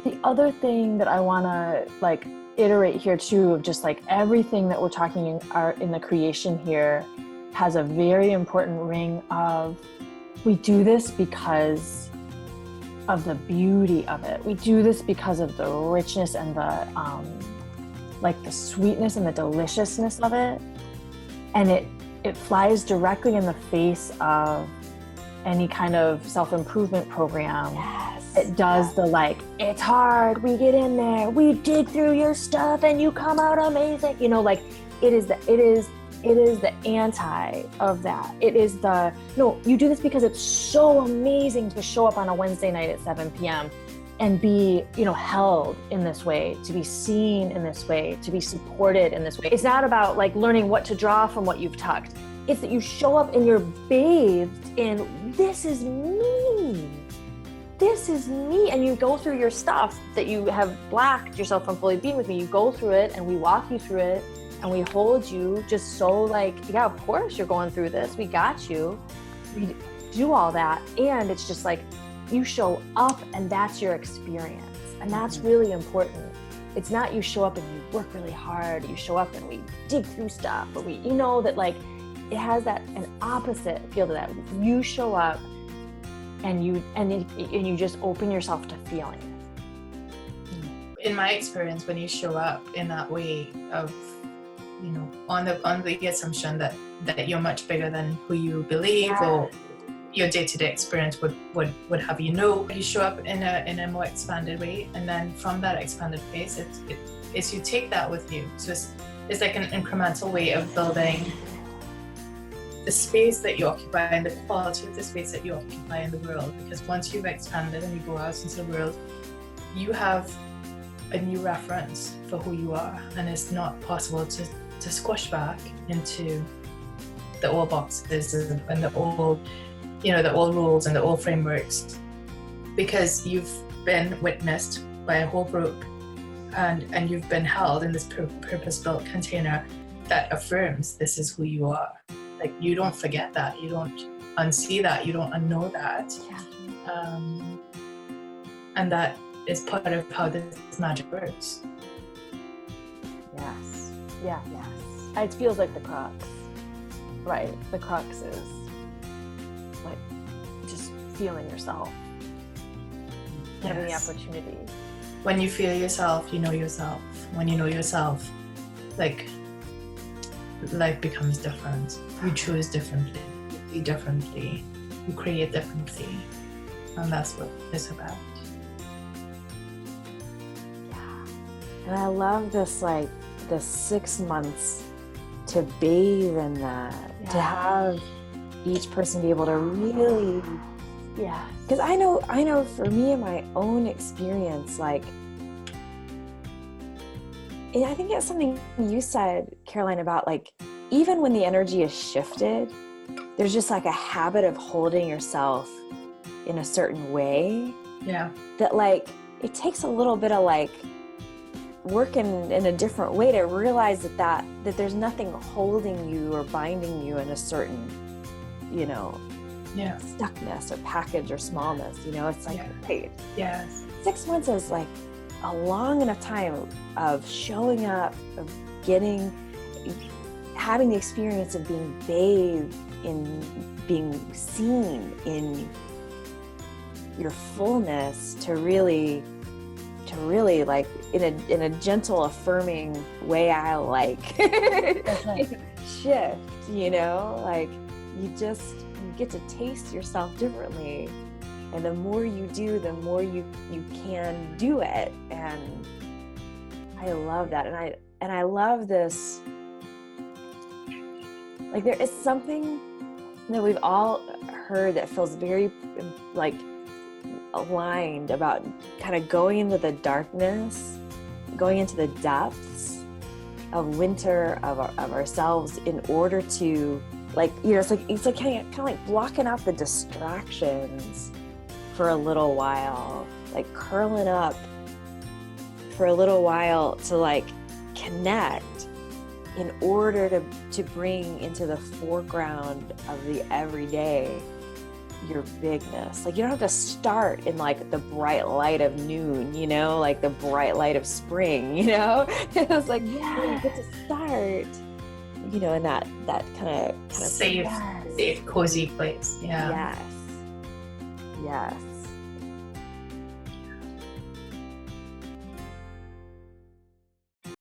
The other thing that I want to like iterate here too, of just like everything that we're talking in the creation here has a very important ring of, we do this because of the beauty of it. We do this because of the richness and the like the sweetness and the deliciousness of it. And it flies directly in the face of any kind of self-improvement program. Yes. It does the like, it's hard, we get in there, we dig through your stuff and you come out amazing. You know, like it is the anti of that. It is the, no, you do this because it's so amazing to show up on a Wednesday night at 7 p.m. and be, you know, held in this way, to be seen in this way, to be supported in this way. It's not about like learning what to draw from what you've tucked. It's that you show up and you're bathed in, this is me. This is me. And you go through your stuff that you have blocked yourself from fully being with me. You go through it and we walk you through it and we hold you just so like, yeah, of course you're going through this. We got you. We do all that. And it's just like, you show up and that's your experience. And that's really important. It's not you show up and you work really hard. You show up and we dig through stuff, or you know that like, it has that an opposite feel to that. You show up and you just open yourself to feeling. In my experience, when you show up in that way of, you know, on the assumption that you're much bigger than who you believe, or your day-to-day experience would have you know, you show up in a more expanded way, and then from that expanded place, it's you take that with you. So it's like an incremental way of building the space that you occupy and the quality of the space that you occupy in the world. Because once you've expanded and you go out into the world, you have a new reference for who you are, and it's not possible to squash back into the old boxes and the old, you know, the old rules and the old frameworks, because you've been witnessed by a whole group and you've been held in this purpose-built container that affirms this is who you are. Like, you don't forget that, you don't unsee that, you don't unknow that. Yeah. And that is part of how this magic works. Yes. Yeah. Yes. It feels like the crux, right? The crux is like just feeling yourself, having the opportunity. When you feel yourself, you know yourself. When you know yourself, like, life becomes different. You choose differently, you see differently, you create differently, and that's what it's about. Yeah. And I love this, like, the 6 months to bathe in that, to have each person be able to really, because I know for me in my own experience, like, and I think it's something you said, Caroline, about like, even when the energy is shifted, there's just like a habit of holding yourself in a certain way. Yeah. That like, it takes a little bit of like working in a different way to realize that there's nothing holding you or binding you in a certain, you know, stuckness or package or smallness, you know, it's like, hey, 6 months is like a long enough time of showing up, of having the experience of being bathed in being seen in your fullness, to really like in a gentle, affirming way, I like shift, you know, like you get to taste yourself differently. And the more you do, the more you can do it. And I love that. And I love this, like, there is something that we've all heard that feels very like aligned about kind of going into the darkness, going into the depths of winter of ourselves in order to, like, you know, it's like kind of like blocking out the distractions for a little while, like curling up for a little while to like connect, in order to bring into the foreground of the everyday your bigness. Like you don't have to start in like the bright light of noon, you know, like the bright light of spring, you know. It was like, yeah, you get to start, you know, in that kind of safe, cozy place. Yeah. Yes.